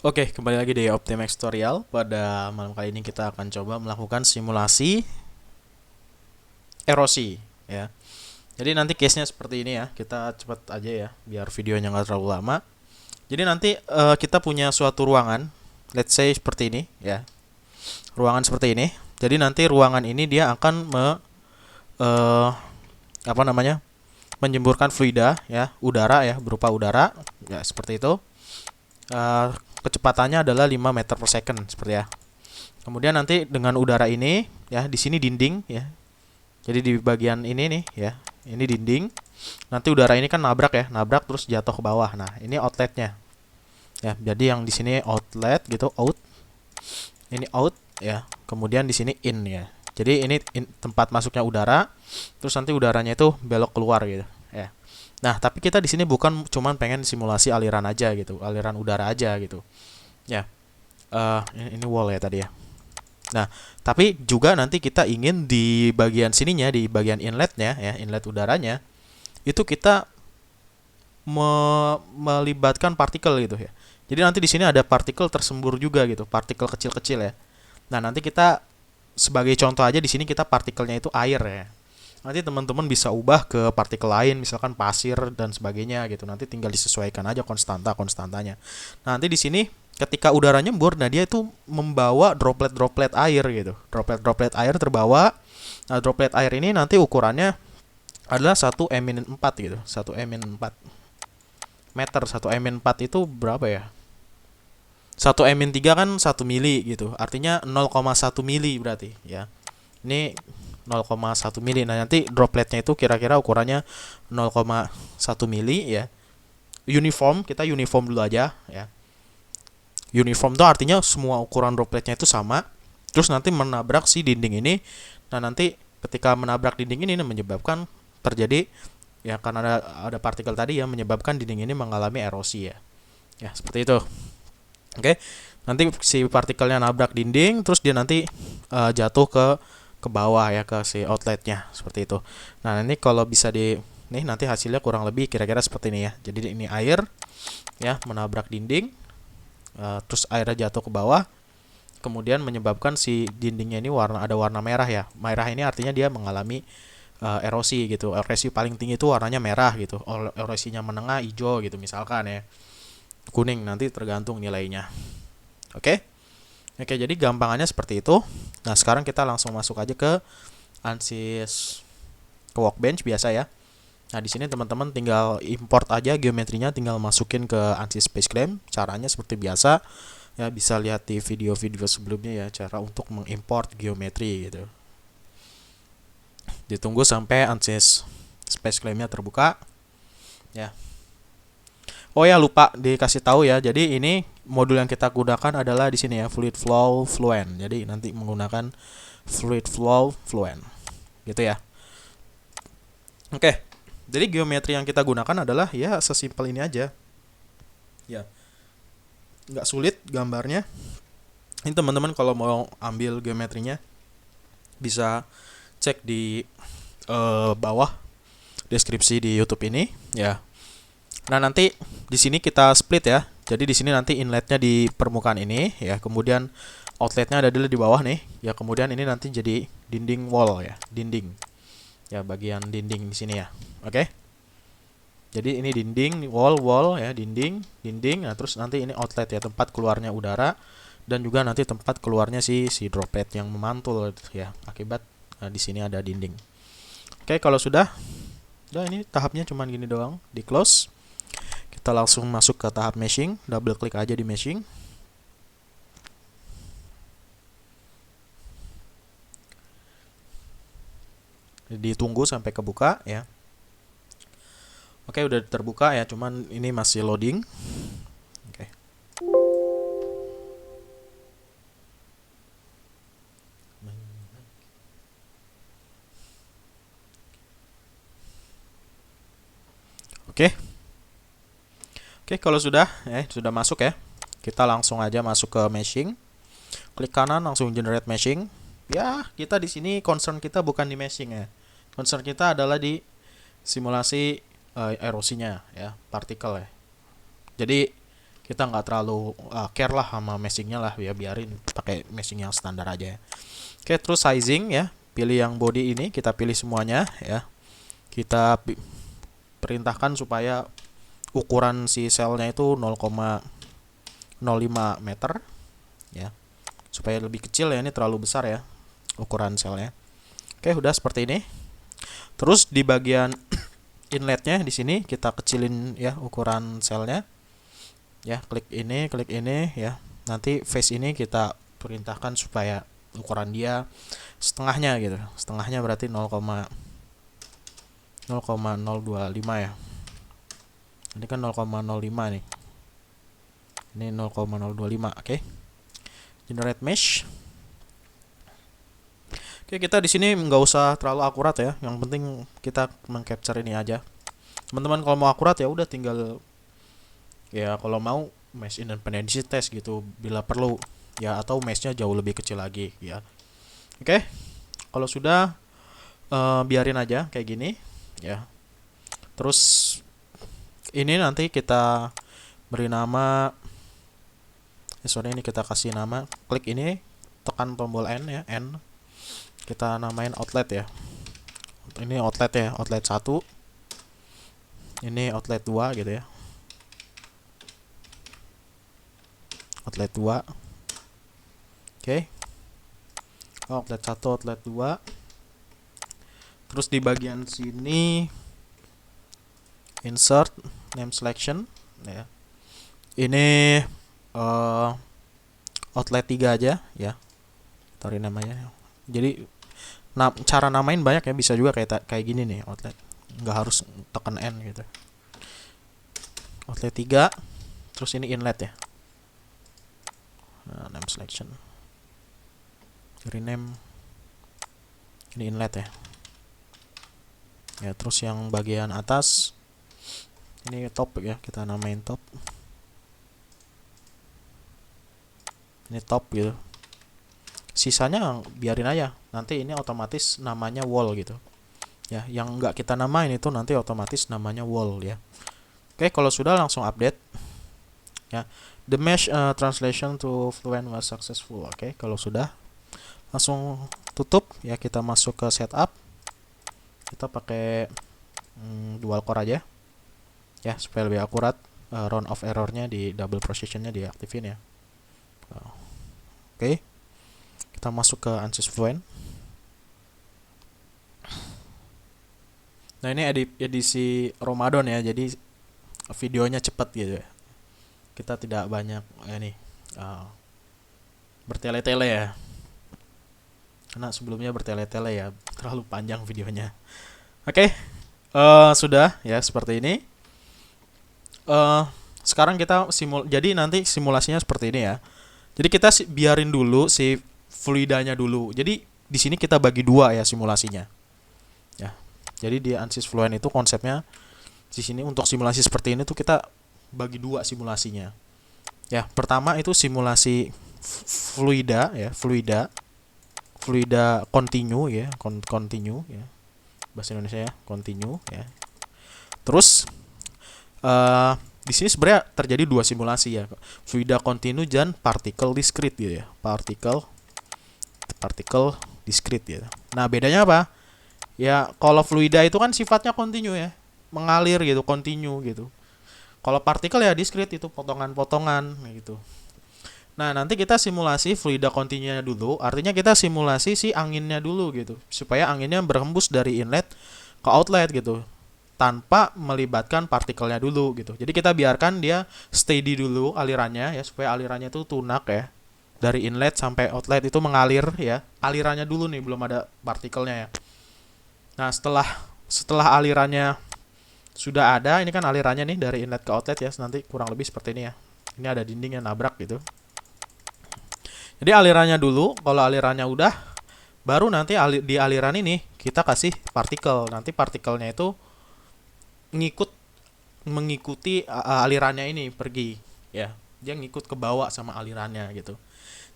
Oke, kembali lagi di Optimax Tutorial. Pada malam kali ini kita akan coba melakukan simulasi erosi, ya. Jadi nanti case-nya seperti ini ya. Kita cepat aja ya, biar videonya nggak terlalu lama. Jadi nanti kita punya suatu ruangan, let's say seperti ini, ya. Ruangan seperti ini. Jadi nanti ruangan ini dia akan eh, apa namanya, menyemburkan fluida, ya, udara ya, berupa udara, ya seperti itu. Eh, Kecepatannya adalah 5 meter per second, seperti ya. Kemudian nanti dengan udara ini ya, di sini dinding ya. Jadi di bagian ini nih ya, ini dinding. Nanti udara ini kan nabrak ya, nabrak terus jatuh ke bawah. Nah, ini outletnya. Ya, jadi yang di sini outlet gitu, out. Ini out ya. Kemudian di sini in ya. Jadi ini tempat masuknya udara, terus nanti udaranya itu belok keluar gitu ya. Nah, tapi kita di sini bukan cuman pengen simulasi aliran aja gitu, aliran udara aja gitu. Ya. Ini wall ya tadi ya. Nah, tapi juga nanti kita ingin di bagian sininya, di bagian inletnya ya, inlet udaranya, itu kita melibatkan partikel gitu ya. Jadi nanti di sini ada partikel tersembur juga gitu, partikel kecil-kecil ya. Nah, nanti kita sebagai contoh aja di sini kita partikelnya itu air ya. Nanti teman-teman bisa ubah ke partikel lain, misalkan pasir dan sebagainya gitu. Nanti tinggal disesuaikan aja konstantanya. Nah, nanti di sini ketika udara nyembur, nah dia itu membawa droplet-droplet air gitu. Droplet-droplet air terbawa. Nah, droplet air ini nanti ukurannya adalah 1 M-4 gitu. 1 M-4 meter. 1 M-4 itu berapa ya? 1 M-3 kan 1 mili gitu. Artinya 0,1 mili berarti ya. Ini 0,1 mili. Nah, nanti dropletnya itu kira-kira ukurannya 0,1 mili ya. Uniform, kita uniform dulu aja ya. Uniform itu artinya semua ukuran dropletnya itu sama. Terus nanti menabrak si dinding ini. Nah, nanti ketika menabrak dinding ini menyebabkan terjadi ya, karena ada partikel tadi yang menyebabkan dinding ini mengalami erosi ya. Ya, seperti itu. Oke. Nanti si partikelnya nabrak dinding, terus dia nanti jatuh ke bawah ya, ke si outletnya seperti itu. Nah, ini kalau bisa nih nanti hasilnya kurang lebih kira-kira seperti ini ya. Jadi ini air ya menabrak dinding, terus airnya jatuh ke bawah, kemudian menyebabkan si dindingnya ini ada warna merah ya. Merah ini artinya dia mengalami erosi gitu. Erosi paling tinggi itu warnanya merah gitu. Erosinya menengah hijau gitu misalkan ya. Kuning nanti tergantung nilainya. Oke. Oke, jadi gampangannya seperti itu. Nah, sekarang kita langsung masuk aja ke ANSYS, ke Workbench biasa ya. Nah, di sini teman-teman tinggal import aja geometrinya, tinggal masukin ke ANSYS Spaceclaim. Caranya seperti biasa. Ya, bisa lihat di video-video sebelumnya ya, cara untuk mengimport geometri gitu. Ditunggu sampai ANSYS Spaceclaim-nya terbuka. Ya. Oh ya, lupa dikasih tahu ya. Jadi ini modul yang kita gunakan adalah di sini ya, Fluid Flow Fluent. Jadi nanti menggunakan Fluid Flow Fluent. Gitu ya. Oke. Jadi geometri yang kita gunakan adalah ya sesimpel ini aja. Ya. Nggak sulit gambarnya. Ini teman-teman kalau mau ambil geometrinya bisa cek di bawah deskripsi di YouTube ini ya. Nah, nanti di sini kita split ya. Jadi di sini nanti inletnya di permukaan ini ya, kemudian outletnya ada di bawah nih. Ya, kemudian ini nanti jadi dinding wall ya, dinding. Ya, bagian dinding di sini ya. Oke. Jadi ini dinding, wall ya, dinding. Nah, terus nanti ini outlet ya, tempat keluarnya udara dan juga nanti tempat keluarnya si droplet yang memantul ya, akibat di sini ada dinding. Oke, kalau sudah ini tahapnya cuma gini doang, di close. Kita langsung masuk ke tahap meshing, double klik aja di meshing. Ditunggu sampai kebuka ya. Oke, udah terbuka ya, cuman ini masih loading. Oke. Oke. Oke, kalau sudah masuk ya. Kita langsung aja masuk ke meshing. Klik kanan langsung generate meshing. Ya, kita di sini concern kita bukan di meshing ya. Concern kita adalah di simulasi erosinya ya, partikel ya. Jadi kita nggak terlalu care lah sama meshingnya lah, ya biarin pakai meshing yang standar aja ya. Oke, terus sizing ya, pilih yang body ini, kita pilih semuanya ya. Kita perintahkan supaya ukuran si selnya itu 0,05 meter ya, supaya lebih kecil ya, ini terlalu besar ya ukuran selnya. Oke, udah seperti ini. Terus di bagian inletnya di sini kita kecilin ya ukuran selnya ya, klik ini ya. Nanti face ini kita perintahkan supaya ukuran dia setengahnya gitu, setengahnya berarti 0,025 ya. Ini kan 0,05 nih, ini 0,025. Oke, generate mesh. Oke, kita di sini nggak usah terlalu akurat ya, yang penting kita mengcapture ini aja. Teman-teman kalau mau akurat ya udah tinggal ya, kalau mau mesh independency test gitu bila perlu ya, atau meshnya jauh lebih kecil lagi ya. Oke, kalau sudah biarin aja kayak gini ya. Terus ini nanti kita beri nama, ini kita kasih nama, klik ini, tekan tombol N ya, N, kita namain outlet ya. Ini outlet ya, outlet 1, ini outlet 2 gitu ya, outlet 2. Oke, outlet 1, outlet 2. Terus di bagian sini insert name selection ya, ini outlet 3 aja ya, taruh namanya. Jadi cara namain banyak ya, bisa juga kayak gini nih, outlet, nggak harus tekan N gitu. Outlet 3, terus ini inlet ya. Nah, name selection, rename, ini inlet ya. Ya, terus yang bagian atas ini top ya, kita namain top. Ini top gitu. Sisanya biarin aja, nanti ini otomatis namanya wall gitu. Ya, yang nggak kita namain itu nanti otomatis namanya wall ya. Oke, kalau sudah langsung update. Ya, the mesh translation to Fluent was successful. Oke, kalau sudah langsung tutup ya, kita masuk ke setup. Kita pakai dual core aja ya, supaya lebih akurat. Round of errornya di double precisionnya diaktifin ya. Oke, kita masuk ke ANSYS Fluent. Nah, ini edisi Ramadan ya, jadi videonya cepat gitu ya. Kita tidak banyak bertele-tele ya, karena sebelumnya bertele-tele ya, terlalu panjang videonya. Oke, sudah ya seperti ini. Sekarang kita jadi nanti simulasinya seperti ini ya. Jadi kita biarin dulu si fluidanya dulu. Jadi di sini kita bagi dua ya simulasinya. Ya. Jadi di ANSYS Fluent itu konsepnya di sini untuk simulasi seperti ini tuh kita bagi dua simulasinya. Ya, pertama itu simulasi fluida ya, fluida continue ya, continue ya. Bahasa Indonesia ya, continue ya. Terus di sini sebenarnya terjadi dua simulasi ya, fluida continue dan particle discrete gitu ya, particle discrete gitu. Nah, bedanya apa? Ya, kalau fluida itu kan sifatnya continue ya, mengalir gitu, continue gitu. Kalau partikel ya discrete, itu potongan-potongan gitu. Nah, nanti kita simulasi fluida continue dulu, artinya kita simulasi si anginnya dulu gitu, supaya anginnya berhembus dari inlet ke outlet gitu, tanpa melibatkan partikelnya dulu gitu. Jadi kita biarkan dia steady dulu alirannya ya, supaya alirannya itu tunak ya. Dari inlet sampai outlet itu mengalir ya. Alirannya dulu nih, belum ada partikelnya ya. Nah, setelah alirannya sudah ada, ini kan alirannya nih dari inlet ke outlet ya, nanti kurang lebih seperti ini ya. Ini ada dinding yang nabrak gitu. Jadi alirannya dulu, kalau alirannya udah, baru nanti di aliran ini kita kasih partikel. Nanti partikelnya itu mengikuti alirannya ini pergi ya. Dia ngikut ke bawah sama alirannya gitu.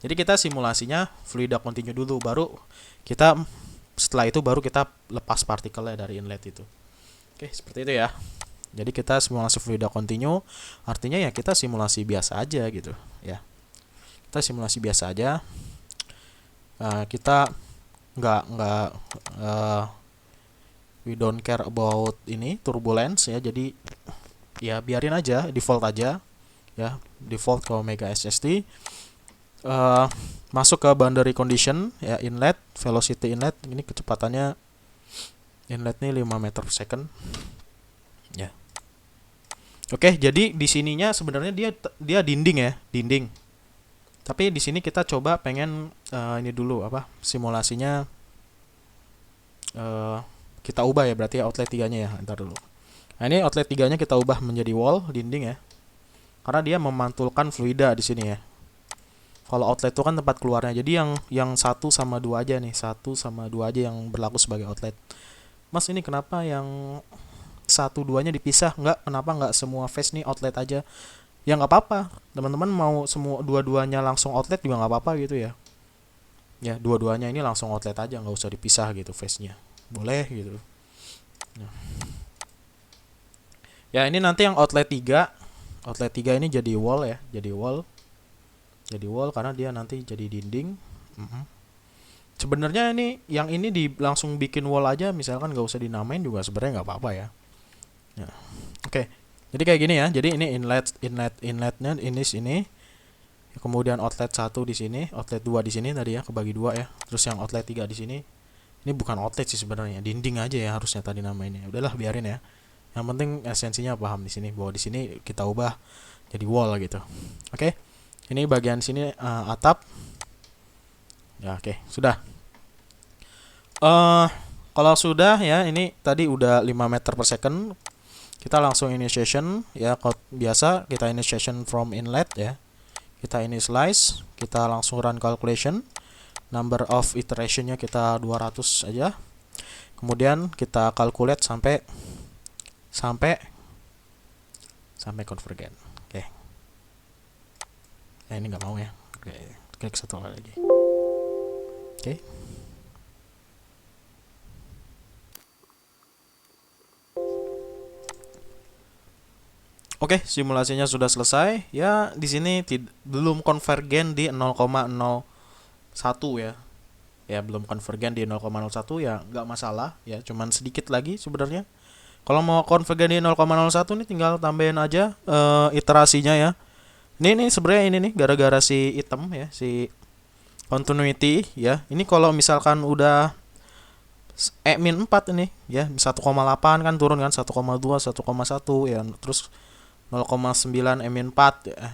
Jadi kita simulasinya fluida continue dulu, baru setelah itu baru kita lepas partikelnya dari inlet itu. Oke, seperti itu ya. Jadi kita simulasi fluida continue, artinya ya kita simulasi biasa aja gitu ya. Kita simulasi biasa aja. Kita nggak we don't care about ini turbulence ya. Jadi ya biarin aja, default aja ya, default ke Omega SST. Masuk ke boundary condition ya, inlet velocity inlet, ini kecepatannya inlet nih 5 meter per second ya. Oke, jadi di sininya sebenarnya dia dinding ya, dinding. Tapi di sini kita coba pengen ini dulu apa simulasinya kita ubah ya, berarti outlet 3-nya ya. Ntar dulu. Nah, ini outlet 3-nya kita ubah menjadi wall, dinding ya. Karena dia memantulkan fluida di sini ya. Kalau outlet itu kan tempat keluarnya. Jadi yang 1 sama 2 aja nih, 1 sama 2 aja yang berlaku sebagai outlet. Mas, ini kenapa yang 1-2-nya dipisah? Kenapa nggak semua face nih outlet aja? Ya nggak apa-apa, teman-teman mau semua dua-duanya langsung outlet juga nggak apa-apa gitu ya. Ya dua-duanya ini langsung outlet aja, nggak usah dipisah gitu face-nya, boleh gitu. Ya ini nanti yang outlet 3 ini jadi wall ya, jadi wall karena dia nanti jadi dinding. Sebenarnya ini yang ini langsung bikin wall aja, misalkan nggak usah dinamain juga sebenarnya nggak apa-apa ya. Oke. Jadi kayak gini ya. Jadi ini inletnya ini sini. Kemudian outlet 1 di sini, outlet 2 di sini tadi ya, kebagi 2 ya. Terus yang outlet 3 di sini. Ini bukan outlet sih sebenarnya, dinding aja ya harusnya tadi namainnya. Udahlah biarin ya. Yang penting esensinya paham di sini, bahwa di sini kita ubah jadi wall gitu. Oke. Ini bagian sini atap. Ya, oke, sudah. Kalau sudah ya, ini tadi udah 5 meter per second. Kita langsung initiation ya, biasa kita initiation from inlet ya. Kita initialize, kita langsung run calculation. Number of iterationnya kita 200 aja. Kemudian kita calculate sampai convergent. Oke. Nah, ini nggak mau ya. Oke, klik satu kali lagi. Oke. Oke, simulasinya sudah selesai. Ya, di sini belum konvergen di 0,01 ya. Ya, belum konvergen di 0,01 ya, nggak masalah ya, cuman sedikit lagi sebenarnya. Kalau mau konvergen di 0,01 nih tinggal tambahin aja iterasinya ya. Ini sebenarnya ini nih gara-gara si item ya, si continuity ya. Ini kalau misalkan udah min 4 ini ya, 1,8 kan turun kan, 1,2, 1,1 ya, terus 0,9 min4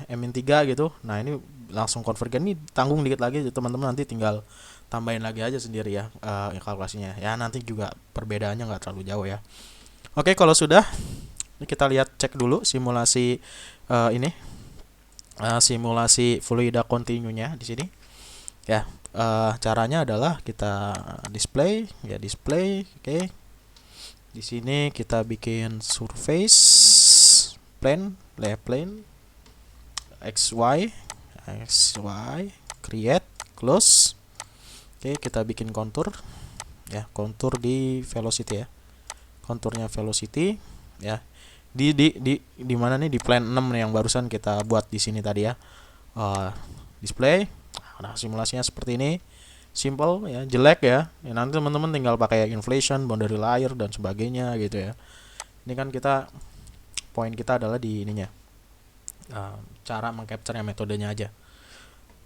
min3 gitu. Nah, ini langsung konvergen nih, tanggung dikit lagi teman-teman, nanti tinggal tambahin lagi aja sendiri ya kalkulasinya. Ya nanti juga perbedaannya nggak terlalu jauh ya. Oke, kalau sudah ini kita lihat cek dulu simulasi simulasi fluida continue-nya di sini. Ya, caranya adalah kita display. Oke. Di sini kita bikin surface plane xy create close. Oke, kita bikin kontur ya, kontur di velocity ya, konturnya velocity ya, di mana nih, di plane 6 nih yang barusan kita buat di sini tadi ya. Display. Nah, simulasinya seperti ini, simple ya, jelek ya. Nanti teman-teman tinggal pakai inflation, boundary layer dan sebagainya gitu ya. Ini kan poin kita adalah di ininya, cara mengcapture metodenya aja.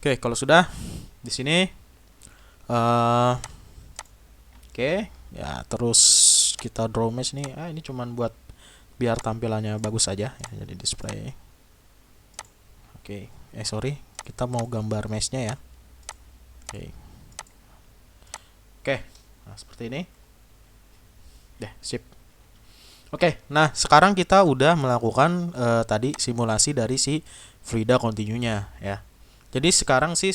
Oke, kalau sudah di sini oke ya, terus kita draw mesh nih. Ini cuman buat biar tampilannya bagus aja ya, jadi display. Oke, sorry, kita mau gambar meshnya ya. Oke, nah seperti ini deh, sip. Oke, nah sekarang kita udah melakukan tadi simulasi dari si fluida continue-nya ya. Jadi sekarang si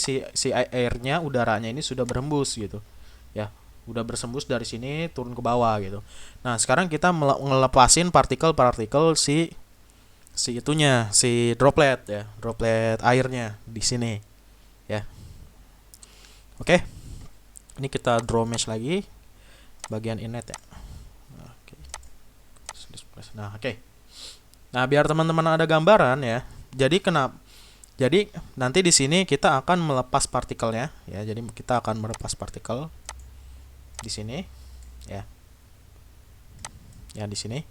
airnya, udaranya ini sudah berhembus gitu ya, udah bersembus dari sini turun ke bawah gitu. Nah sekarang kita ngelepasin partikel-partikel si itunya, si droplet ya, droplet airnya di sini ya. Oke, ini kita draw mesh lagi bagian inlet ya. Nah, oke. Nah, biar teman-teman ada gambaran ya. Jadi jadi nanti di sini kita akan melepas partikelnya ya. Jadi kita akan melepas partikel di sini ya. Ya di sini.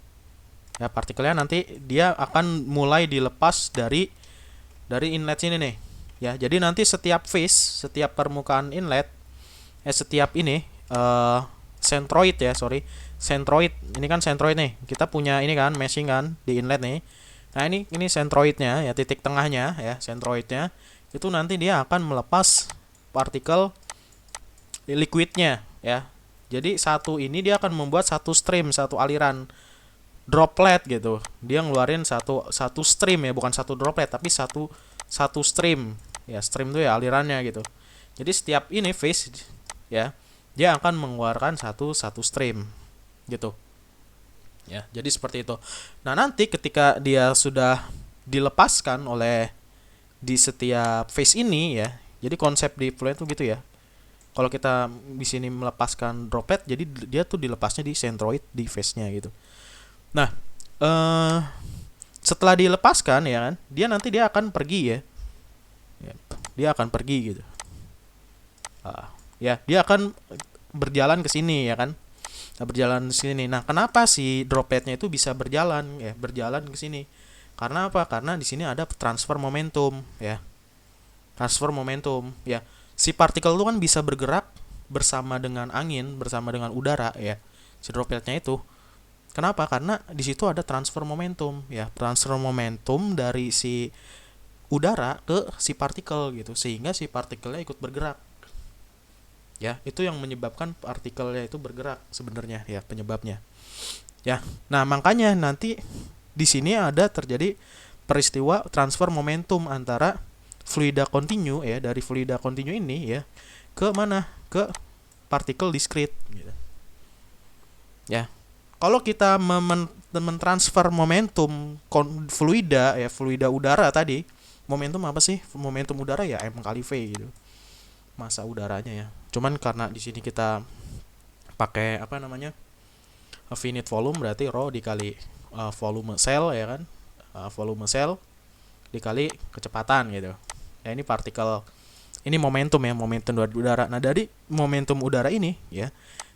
Ya partikelnya nanti dia akan mulai dilepas dari inlet sini nih. Ya, jadi nanti setiap face, setiap permukaan inlet setiap ini centroid ya, sorry. Centroid. Ini kan centroid nih. Kita punya ini kan meshing kan di inlet nih. Nah, ini centroidnya ya, titik tengahnya ya, centroidnya. Itu nanti dia akan melepas partikel liquidnya ya. Jadi satu ini dia akan membuat satu stream, satu aliran droplet gitu. Dia ngeluarin satu stream ya, bukan satu droplet tapi satu stream. Ya, stream itu ya alirannya gitu. Jadi setiap ini phase ya, dia akan mengeluarkan satu stream gitu. Ya, jadi seperti itu. Nah, nanti ketika dia sudah dilepaskan oleh di setiap phase ini ya. Jadi konsep di flow itu gitu ya. Kalau kita di sini melepaskan droplet, jadi dia tuh dilepasnya di centroid di phase-nya gitu. Nah, setelah dilepaskan ya kan, dia akan pergi ya. Dia akan pergi gitu. Ya, dia akan berjalan ke sini ya kan. Nah, berjalan ke sini. Nah, kenapa si dropletnya itu bisa berjalan ya, berjalan ke sini? Karena apa? Karena di sini ada transfer momentum ya. Transfer momentum ya. Si partikel itu kan bisa bergerak bersama dengan angin, bersama dengan udara ya. Si dropletnya itu. Kenapa? Karena di situ ada transfer momentum ya, transfer momentum dari si udara ke si partikel gitu, sehingga si partikelnya ikut bergerak. Ya, itu yang menyebabkan partikelnya itu bergerak sebenarnya ya, penyebabnya. Ya. Nah, makanya nanti di sini ada terjadi peristiwa transfer momentum antara fluida kontinu ya, dari fluida kontinu ini ya ke mana? Ke partikel diskrit gitu. Ya. Kalau kita mentransfer momentum fluida ya, fluida udara tadi, momentum apa sih? Momentum udara ya M kali V gitu. Massa udaranya ya. Cuman karena di sini kita pakai apa namanya? Finite volume, berarti rho dikali volume sel ya kan? Volume sel dikali kecepatan gitu. Ya, ini partikel, ini momentum ya, momentum udara. Nah, dari momentum udara ini ya,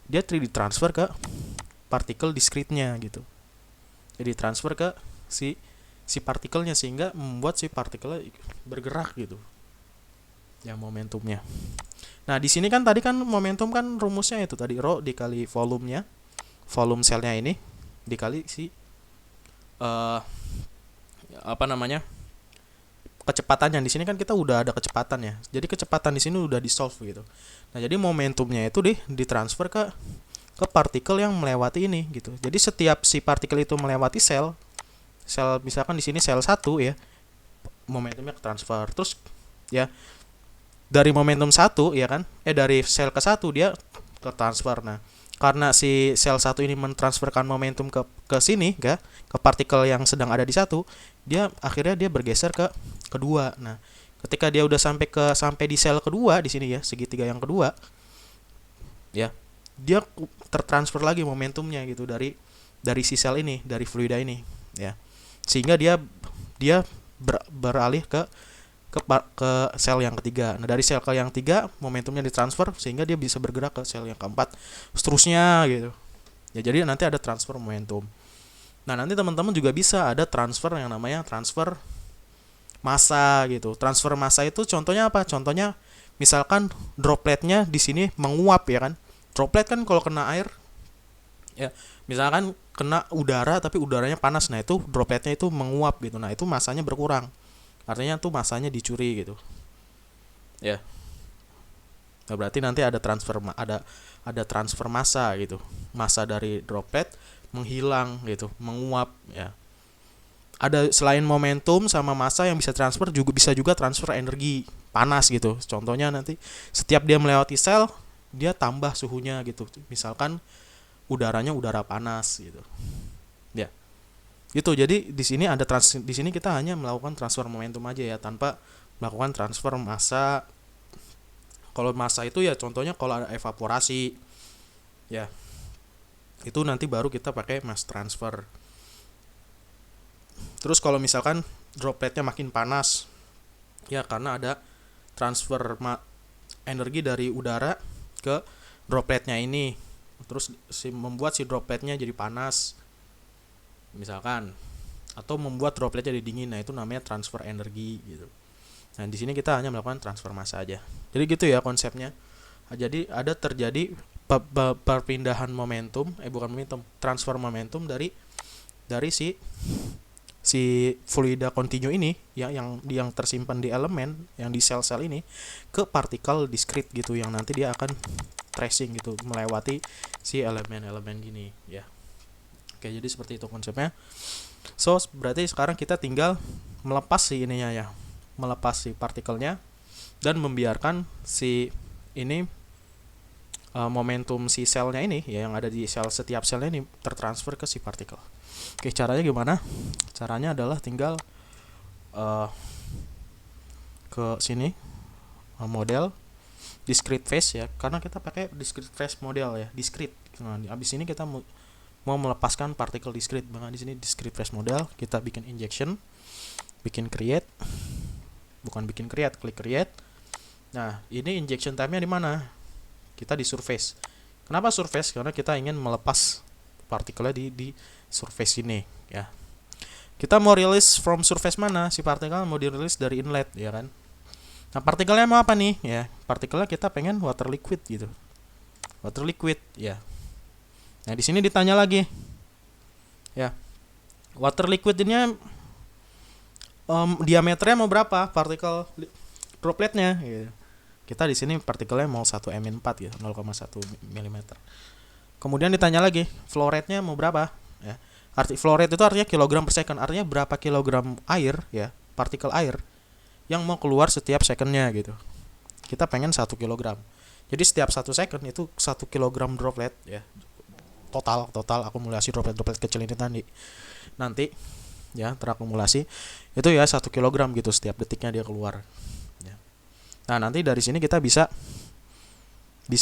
dia ditransfer ke partikel diskritnya gitu. Jadi transfer ke si partikelnya, sehingga membuat si partikelnya bergerak gitu. Ya, momentumnya. Nah, di sini kan tadi kan momentum kan rumusnya itu tadi rho dikali volumenya. Volume selnya ini dikali si apa namanya? Kecepatannya. Di sini kan kita udah ada kecepatan ya. Jadi kecepatan di sini udah di solve gitu. Nah, jadi momentumnya itu ditransfer ke partikel yang melewati ini gitu. Jadi setiap si partikel itu melewati sel misalkan di sini sel 1 ya, momentumnya ke transfer. Terus ya dari momentum 1 ya kan, dari sel ke 1 dia ke transfer. Nah, karena si sel 1 ini mentransferkan momentum ke sini ke partikel yang sedang ada di 1, dia akhirnya dia bergeser ke kedua. Nah, ketika dia udah sampai di sel kedua di sini ya, segitiga yang kedua ya, dia tertransfer lagi momentumnya gitu dari si sel ini, dari fluida ini ya, sehingga dia beralih ke sel yang ketiga. Nah, dari sel ke yang ketiga momentumnya ditransfer sehingga dia bisa bergerak ke sel yang keempat, seterusnya gitu ya. Jadi nanti ada transfer momentum. Nah, nanti teman-teman juga bisa ada transfer yang namanya transfer massa gitu. Transfer massa itu contohnya apa? Contohnya misalkan dropletnya di sini menguap ya kan. Droplet kan kalau kena air ya, misalkan kena udara tapi udaranya panas, nah itu dropletnya itu menguap gitu. Nah, itu massanya berkurang. Artinya tuh massanya dicuri gitu. Ya. Nah, berarti nanti ada transfer massa gitu. Massa dari droplet menghilang gitu, menguap ya. Ada selain momentum sama massa yang bisa transfer, juga bisa juga transfer energi panas gitu. Contohnya nanti setiap dia melewati sel, dia tambah suhunya gitu. Misalkan udaranya udara panas gitu. Ya. Gitu. Jadi di sini di sini kita hanya melakukan transfer momentum aja ya, tanpa melakukan transfer massa. Kalau massa itu ya contohnya kalau ada evaporasi. Ya. Itu nanti baru kita pakai mass transfer. Terus kalau misalkan dropletnya makin panas, ya karena ada transfer energi dari udara ke dropletnya ini, terus membuat si dropletnya jadi panas misalkan, atau membuat dropletnya jadi dingin. Nah itu namanya transfer energi gitu. Nah di sini kita hanya melakukan transfer massa aja. Jadi gitu ya konsepnya. Jadi ada terjadi perpindahan momentum, bukan momentum, transfer momentum dari si fluida kontinu ini ya, yang tersimpan di elemen, yang di sel-sel ini, ke partikel diskrit gitu, yang nanti dia akan tracing gitu melewati si elemen-elemen gini ya. Oke, jadi seperti itu konsepnya. So berarti sekarang kita tinggal melepas si ininya ya, melepas si partikelnya dan membiarkan si ini momentum si selnya ini ya, yang ada di setiap selnya ini tertransfer ke si partikel. Oke, caranya gimana? Caranya adalah tinggal ke sini, model discrete phase ya, karena kita pakai discrete phase model ya, discrete. Nah, abis ini kita mau melepaskan partikel discrete, maka di sini discrete phase model kita bikin injection, bikin create, klik create. Nah, ini injection time-nya di mana? Kita di surface. Kenapa surface? Karena kita ingin melepas partikelnya di surface ini ya. Kita mau release from surface mana? Si partikel mau dirilis dari inlet ya kan. Nah, partikelnya mau apa nih ya? Partikelnya kita pengen water liquid gitu. Water liquid ya. Nah, di sini ditanya lagi. Ya. Water liquidnya diameternya mau berapa partikel dropletnya gitu. Kita di sini partikelnya mau 1 mm4 gitu, 0,1 mm. Kemudian ditanya lagi, flow rate-nya mau berapa ya. Flow rate itu artinya kilogram per second, artinya berapa kilogram air ya, partikel air yang mau keluar setiap secondnya gitu. Kita pengen 1 kilogram. Jadi setiap 1 second itu 1 kilogram droplet ya. Total akumulasi droplet kecil ini nanti ya terakumulasi itu ya 1 kilogram gitu setiap detiknya dia keluar. Nah, nanti dari sini kita bisa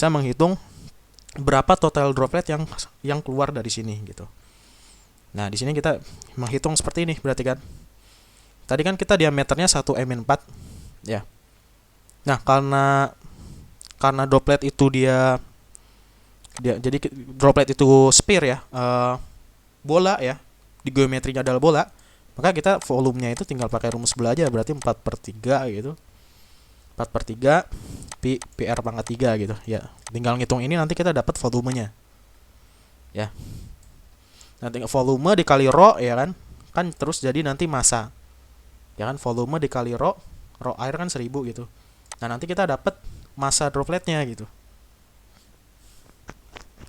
menghitung berapa total droplet yang keluar dari sini gitu. Nah, di sini kita menghitung seperti ini berarti kan. Tadi kan kita diameternya 1 mm4 ya. Nah, karena droplet itu dia jadi droplet itu sphere ya, bola ya. Di geometrinya adalah bola, maka kita volumenya itu tinggal pakai rumus bola aja, berarti 4/3 gitu. 4/3 pi PR pangkat 3 gitu ya. Tinggal ngitung ini, nanti kita dapat volumenya ya. Nanti volume dikali rho ya kan terus jadi nanti massa ya kan. Volume dikali rho air kan 1000 gitu. Nah, nanti kita dapat massa dropletnya gitu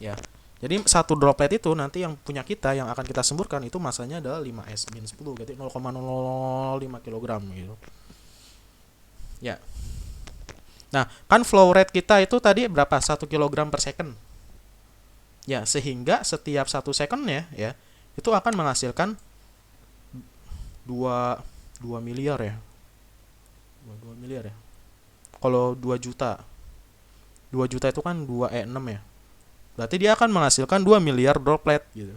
ya. Jadi satu droplet itu nanti yang punya kita, yang akan kita semburkan itu masanya adalah 5s-10, berarti 0,005 kg gitu ya. Nah, kan flow rate kita itu tadi berapa? 1 kg per second. Ya, sehingga setiap 1 secondnya ya, itu akan menghasilkan 2 miliar ya. 2 miliar ya. Kalau 2 juta. 2 juta itu kan 2E6 ya. Berarti dia akan menghasilkan 2 miliar droplet gitu.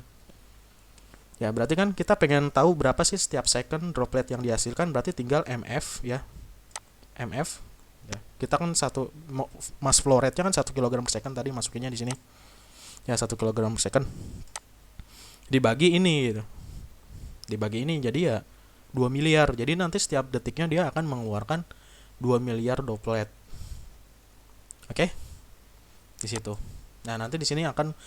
Ya, berarti kan kita pengen tahu berapa sih setiap second droplet yang dihasilkan, berarti tinggal MF ya. MF ya, kita kan mass flow rate-nya kan 1 kg per second tadi masukinnya di sini ya, 1 kg per second dibagi ini gitu. Dibagi ini jadi ya 2 miliar. Jadi nanti setiap detiknya dia akan mengeluarkan 2 miliar droplet. Oke? Di situ. Nah, nanti di sini akan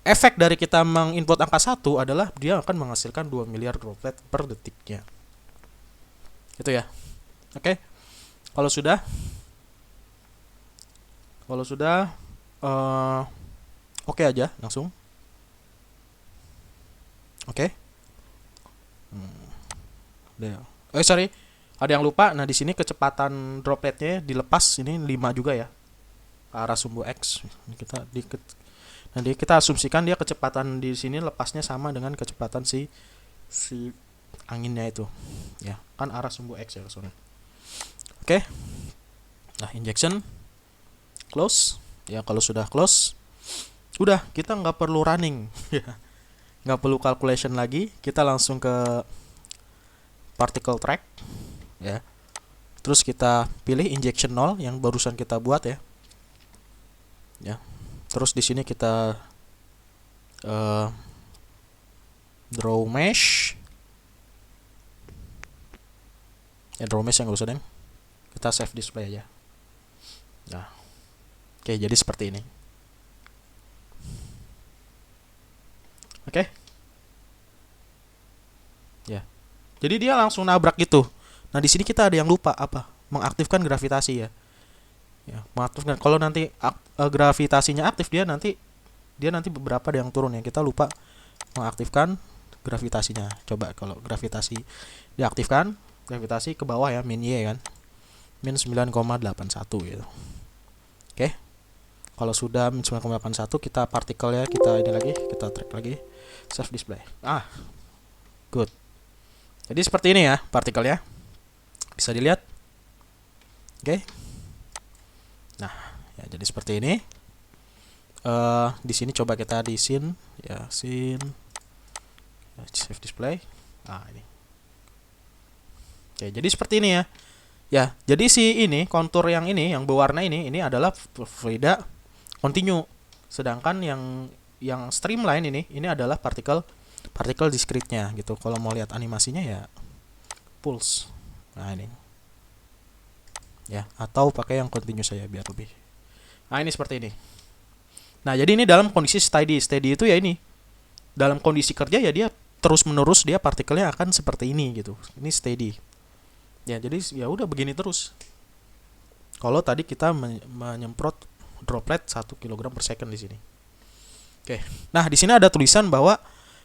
efek dari kita menginput angka 1 adalah dia akan menghasilkan 2 miliar droplet per detiknya. Itu ya. Oke? Kalau sudah oke aja langsung. Oke. Sorry, ada yang lupa. Nah, di sini kecepatan dropletnya dilepas ini 5 juga ya, ke arah sumbu X. Nanti kita asumsikan dia kecepatan di sini lepasnya sama dengan kecepatan si anginnya itu ya, kan arah sumbu X ya soalnya. Oke. Nah, injection close ya. Kalau sudah close, udah kita nggak perlu running nggak perlu calculation lagi, kita langsung ke particle track ya. Terus kita pilih injection 0 yang barusan kita buat ya. Ya. Terus di sini kita draw mesh. Ya draw mesh yang nggak usah deh. Kita save display aja. Nah, oke, jadi seperti ini. Oke. Ya. Jadi dia langsung nabrak gitu. Nah, di sini kita ada yang lupa apa? Mengaktifkan gravitasi ya. Ya, mengaktifkan. Kalau nanti gravitasinya aktif, dia nanti beberapa ada yang turun ya. Kita lupa mengaktifkan gravitasinya. Coba kalau gravitasi diaktifkan, gravitasi ke bawah ya, min Y kan. Min 9,81 gitu. Oke. Kalau sudah min 9,81, kita partikelnya kita ini lagi, kita track lagi, save display. Good. Jadi seperti ini ya partikelnya. Bisa dilihat. Oke. Nah, ya jadi seperti ini. Di sini coba kita di scene ya, scene ya, save display. Ini. Oke, jadi seperti ini ya. Ya, jadi si ini kontur yang ini yang berwarna ini adalah fluida continue. Sedangkan yang streamline ini adalah partikel discrete-nya gitu. Kalau mau lihat animasinya ya pulse. Nah, ini. Ya, atau pakai yang continue saya biar lebih. Nah, ini seperti ini. Nah, jadi ini dalam kondisi steady. Steady itu ya ini. Dalam kondisi kerja ya dia terus-menerus dia partikelnya akan seperti ini gitu. Ini steady. Ya, jadi ya udah begini terus. Kalau tadi kita menyemprot droplet 1 kg per second di sini. Oke. Nah, di sini ada tulisan bahwa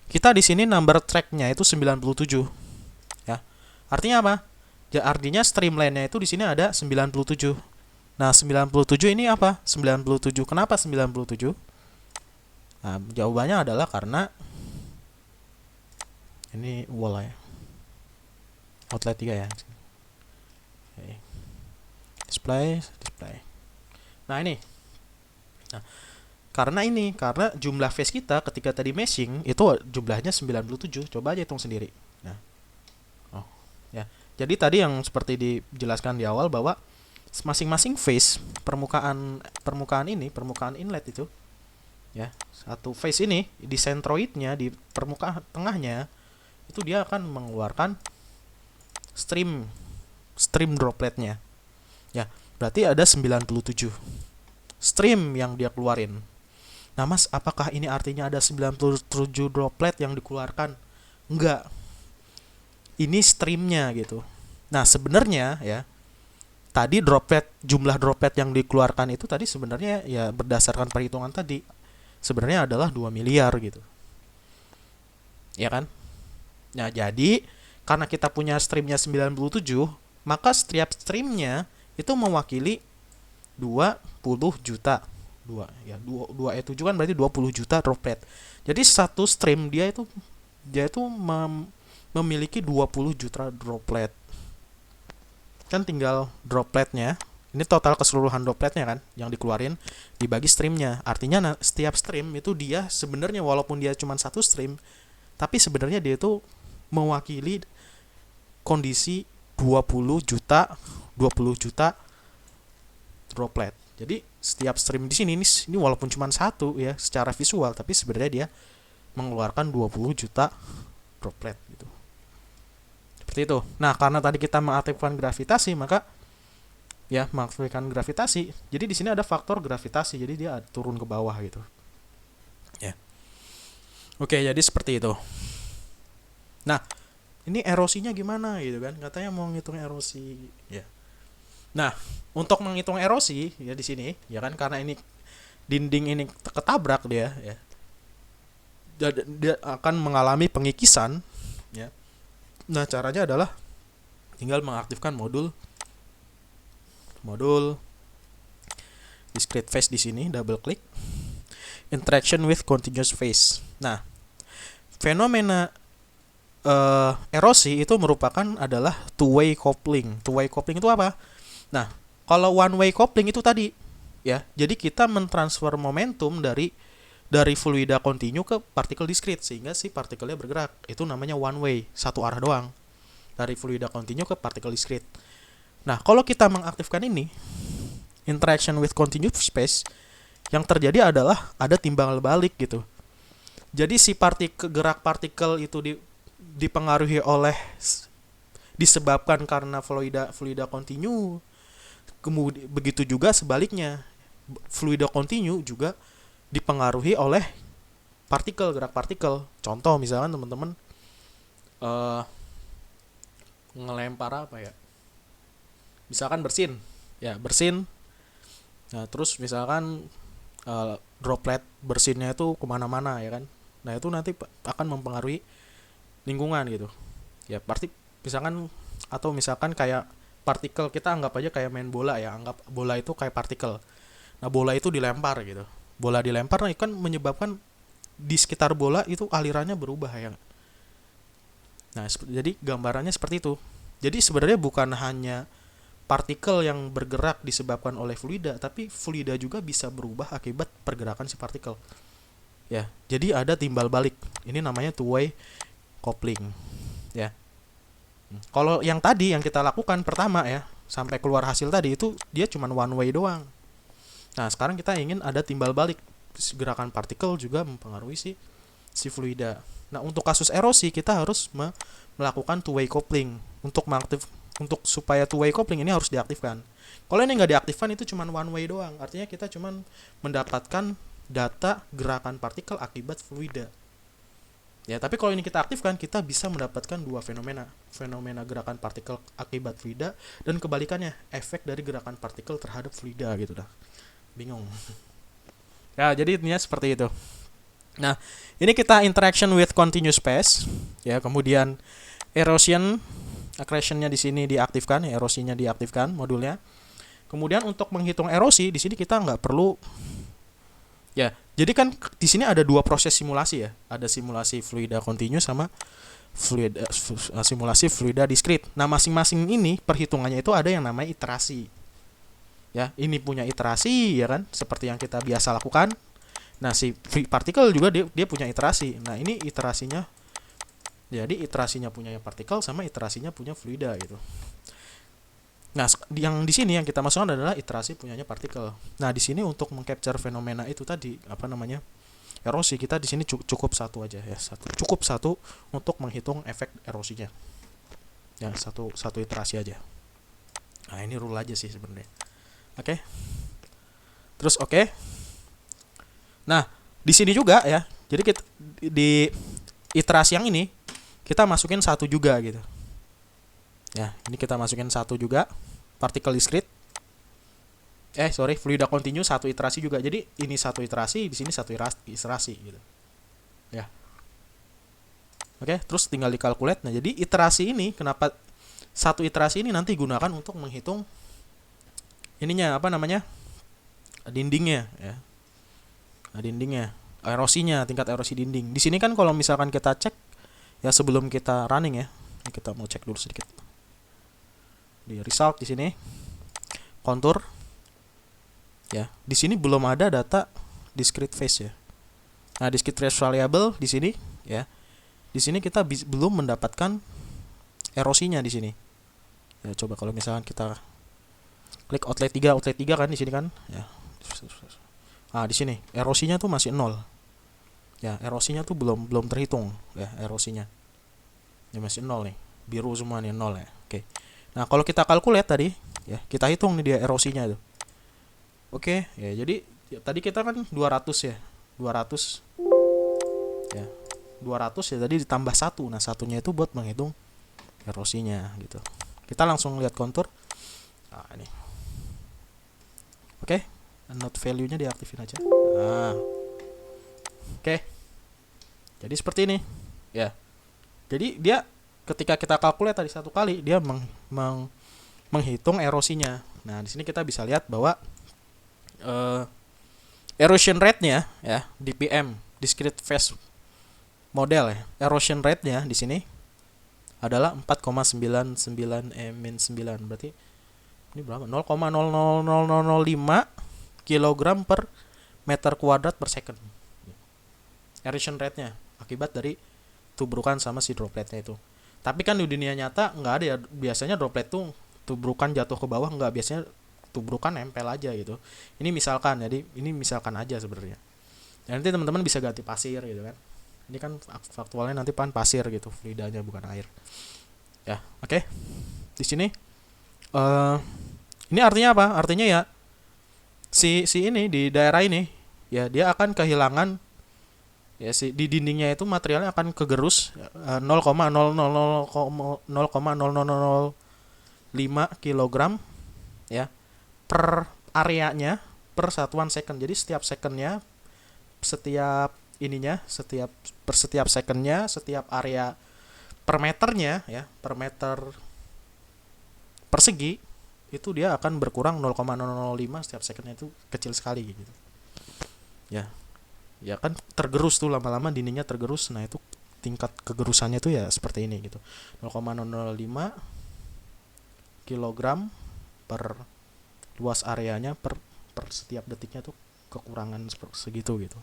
kita di sini number track-nya itu 97. Ya. Artinya apa? Ya, artinya streamline-nya itu di sini ada 97. Nah, 97 ini apa? 97. Kenapa 97? Nah, jawabannya adalah karena ini wall ya. Outlet 3 ya. Oke. Display. Nah, ini. Nah, karena jumlah phase kita ketika tadi meshing itu jumlahnya 97. Coba aja hitung sendiri. Nah. Ya. Jadi tadi yang seperti dijelaskan di awal bahwa masing-masing phase permukaan inlet itu ya, satu phase ini di centroidnya di permukaan tengahnya itu dia akan mengeluarkan stream dropletnya. Ya, berarti ada 97 stream yang dia keluarin. Nah, Mas, apakah ini artinya ada 97 droplet yang dikeluarkan? Enggak. Ini streamnya gitu. Nah, sebenarnya ya, tadi jumlah droplet yang dikeluarkan itu tadi sebenarnya ya berdasarkan perhitungan tadi sebenarnya adalah 2 miliar gitu. Ya kan? Nah, jadi karena kita punya streamnya 97, maka setiap streamnya itu mewakili 20 juta. 2E7 kan berarti 20 juta droplet. Jadi satu stream dia itu memiliki 20 juta droplet. Kan tinggal dropletnya. Ini total keseluruhan dropletnya kan yang dikeluarin dibagi streamnya. Artinya setiap stream itu dia sebenarnya walaupun dia cuma satu stream, tapi sebenarnya dia itu mewakili kondisi 20 juta droplet. Jadi setiap stream di sini ini walaupun cuma satu ya secara visual, tapi sebenarnya dia mengeluarkan 20 juta droplet gitu. Seperti itu. Nah, karena tadi kita mengaktifkan gravitasi, maka ya mengaktifkan gravitasi. Jadi di sini ada faktor gravitasi, jadi dia turun ke bawah gitu. Ya. Oke, jadi seperti itu. Nah, ini erosinya gimana gitu kan? Katanya mau ngitung erosi, ya. Nah, untuk menghitung erosi ya di sini, ya kan karena ini dinding ini ketabrak dia, ya. Dia akan mengalami pengikisan, ya. Nah, caranya adalah tinggal mengaktifkan modul discrete phase di sini, double klik interaction with continuous phase. Nah, fenomena erosi itu merupakan adalah two-way coupling. Two-way coupling itu apa? Nah, kalau one-way coupling itu tadi ya, jadi kita mentransfer momentum dari dari fluida continue ke partikel discrete sehingga si partikelnya bergerak. Itu namanya one way, satu arah doang. Dari fluida continue ke partikel discrete. Nah, kalau kita mengaktifkan ini, interaction with continuous space, yang terjadi adalah ada timbal balik gitu. Jadi si gerak partikel itu dipengaruhi oleh, disebabkan karena fluida continue. Kemudian begitu juga sebaliknya, fluida continue juga dipengaruhi oleh gerak partikel. Contoh misalkan teman-teman ngelempar apa ya? Misalkan bersin. Ya, bersin. Nah, terus misalkan droplet bersinnya itu kemana-mana ya kan. Nah, itu nanti akan mempengaruhi lingkungan gitu. Ya, pasti misalkan, atau misalkan kayak partikel, kita anggap aja kayak main bola ya, anggap bola itu kayak partikel. Nah, bola itu dilempar gitu. Bola dilempar kan menyebabkan di sekitar bola itu alirannya berubah ya. Nah, jadi gambarannya seperti itu. Jadi sebenarnya bukan hanya partikel yang bergerak disebabkan oleh fluida, tapi fluida juga bisa berubah akibat pergerakan si partikel. Ya, jadi ada timbal balik. Ini namanya two-way coupling. Ya. Kalau yang tadi yang kita lakukan pertama ya, sampai keluar hasil tadi itu dia cuma one way doang. Nah, sekarang kita ingin ada timbal balik. Gerakan partikel juga mempengaruhi si fluida. Nah, untuk kasus erosi kita harus melakukan two-way coupling. Untuk supaya two-way coupling ini harus diaktifkan. Kalau ini nggak diaktifkan itu cuma one way doang. Artinya kita cuma mendapatkan data gerakan partikel akibat fluida. Ya, tapi kalau ini kita aktifkan, kita bisa mendapatkan dua fenomena. Fenomena gerakan partikel akibat fluida dan kebalikannya, efek dari gerakan partikel terhadap fluida gitu dah. Bingung. Ya, jadi intinya seperti itu. Nah, ini kita interaction with continuous space, ya, kemudian erosion, accretion-nya di sini diaktifkan, ya, erosinya diaktifkan modulnya. Kemudian untuk menghitung erosi di sini kita nggak perlu, ya. Jadi kan di sini ada dua proses simulasi ya, ada simulasi fluida continuous sama simulasi fluida discrete. Nah, masing-masing ini perhitungannya itu ada yang namanya iterasi. Ya, ini punya iterasi ya kan, seperti yang kita biasa lakukan. Nah, si partikel juga dia punya iterasi. Nah, ini iterasinya, jadi iterasinya punya partikel sama iterasinya punya fluida gitu. Nah, yang di sini yang kita masukkan adalah iterasi punyanya partikel. Nah, di sini untuk mengcapture fenomena itu tadi, apa namanya, erosi, kita di sini cukup satu aja ya, cukup satu untuk menghitung efek erosinya. Ya, satu iterasi aja. Nah, ini rule aja sih sebenarnya. Oke. Terus oke. Nah, di sini juga ya. Jadi kita di iterasi yang ini kita masukin satu juga gitu. Ya, ini kita masukin satu juga, partikel discrete. Fluida continue satu iterasi juga. Jadi ini satu iterasi, di sini satu iterasi gitu. Ya. Oke, terus tinggal dikalkulate. Nah, jadi iterasi ini, kenapa satu iterasi ini nanti gunakan untuk menghitung ininya, apa namanya, dindingnya ya. Nah, dindingnya, erosinya, tingkat erosi dinding. Di sini kan kalau misalkan kita cek ya sebelum kita running ya, kita mau cek dulu sedikit di result. Di sini kontur ya, di sini belum ada data discrete phase ya. Nah, discrete phase variable di sini ya, di sini kita belum mendapatkan erosinya di sini ya. Coba kalau misalkan kita klik outlet 3 kan di sini kan ya. Di sini erosinya tuh masih 0. Ya, erosinya tuh belum terhitung ya, erosinya. Ya masih 0 nih. Biru semua nih, 0 ya. Oke. Nah, kalau kita calculate tadi ya, kita hitung nih dia erosinya tuh. Oke, ya jadi ya, tadi kita kan 200 ya. 200 ya. 200 ya tadi ditambah 1. Nah, satunya itu buat menghitung erosinya gitu. Kita langsung lihat kontur. Nah, ini. Oke, not value-nya diaktifin aja. Nah. Oke. Jadi seperti ini. Ya. Jadi dia ketika kita calculate tadi satu kali, dia menghitung erosinya. Nah, di sini kita bisa lihat bahwa erosion rate-nya ya, DPM, discrete phase model ya. Erosion rate-nya di sini adalah 4,99 min9. Berarti ini berapa? 0,00005 kg per meter kuadrat per second. erosion rate-nya akibat dari tubrukan sama si dropletnya itu. Tapi kan di dunia nyata nggak ada ya, biasanya droplet tuh tubrukan jatuh ke bawah nggak, biasanya tubrukan nempel aja gitu. Ini misalkan, jadi ini misalkan aja sebenarnya. Dan nanti teman-teman bisa ganti pasir gitu kan. Ini kan faktualnya nanti pan pasir gitu, fluidanya bukan air. Ya, oke. Di sini eh ini artinya apa? Artinya ya si ini di daerah ini ya dia akan kehilangan, ya si di dindingnya itu materialnya akan kegerus 0,000,0,00005 kilogram ya per areanya per satuan second. Jadi setiap secondnya, setiap ininya, setiap secondnya, setiap area per meternya ya, per meter persegi itu dia akan berkurang 0,005 setiap secondnya, itu kecil sekali gitu ya. Ya kan tergerus tuh lama-lama dindingnya tergerus, nah itu tingkat kegerusannya tuh ya seperti ini gitu, 0,005 kilogram per luas areanya per setiap detiknya tuh kekurangan segitu gitu.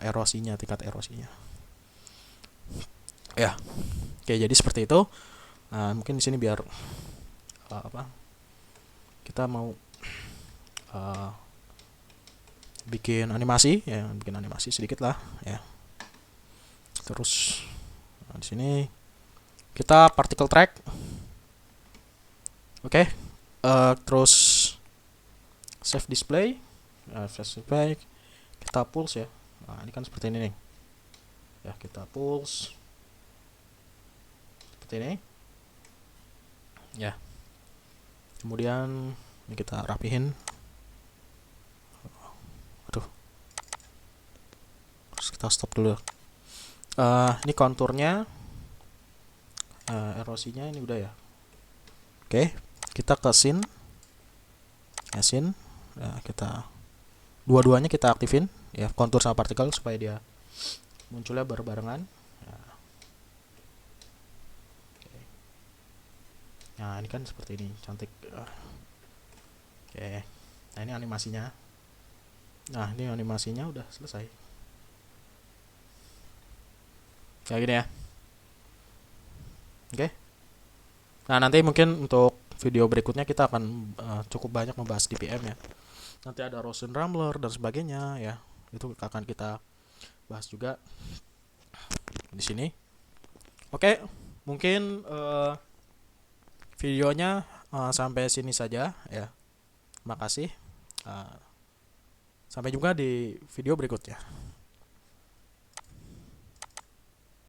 Erosinya, tingkat erosinya ya. Oke, jadi seperti itu. Mungkin di sini biar apa kita mau bikin animasi ya, bikin animasi sedikit lah ya. Terus di sini kita particle track. Oke. Terus save display, kita pulse ya. Nah, ini kan seperti ini nih ya, kita pulse seperti ini ya. Kemudian ini kita rapihin. Aduh, terus kita stop dulu. Ini konturnya, erosinya ini udah ya. Oke, kita ke scene ya, scene ya, kita dua-duanya kita aktifin ya, kontur sama partikel supaya dia munculnya berbarengan ya. Nah ini kan seperti ini, cantik. Oke, nah ini animasinya. Nah ini animasinya udah selesai kayak gini ya. Oke. Nah nanti mungkin untuk video berikutnya kita akan cukup banyak membahas DPM ya. Nanti ada Rosen Rambler dan sebagainya ya, itu akan kita bahas juga di sini. Oke, mungkin videonya sampai sini saja ya. Makasih. Sampai jumpa di video berikutnya.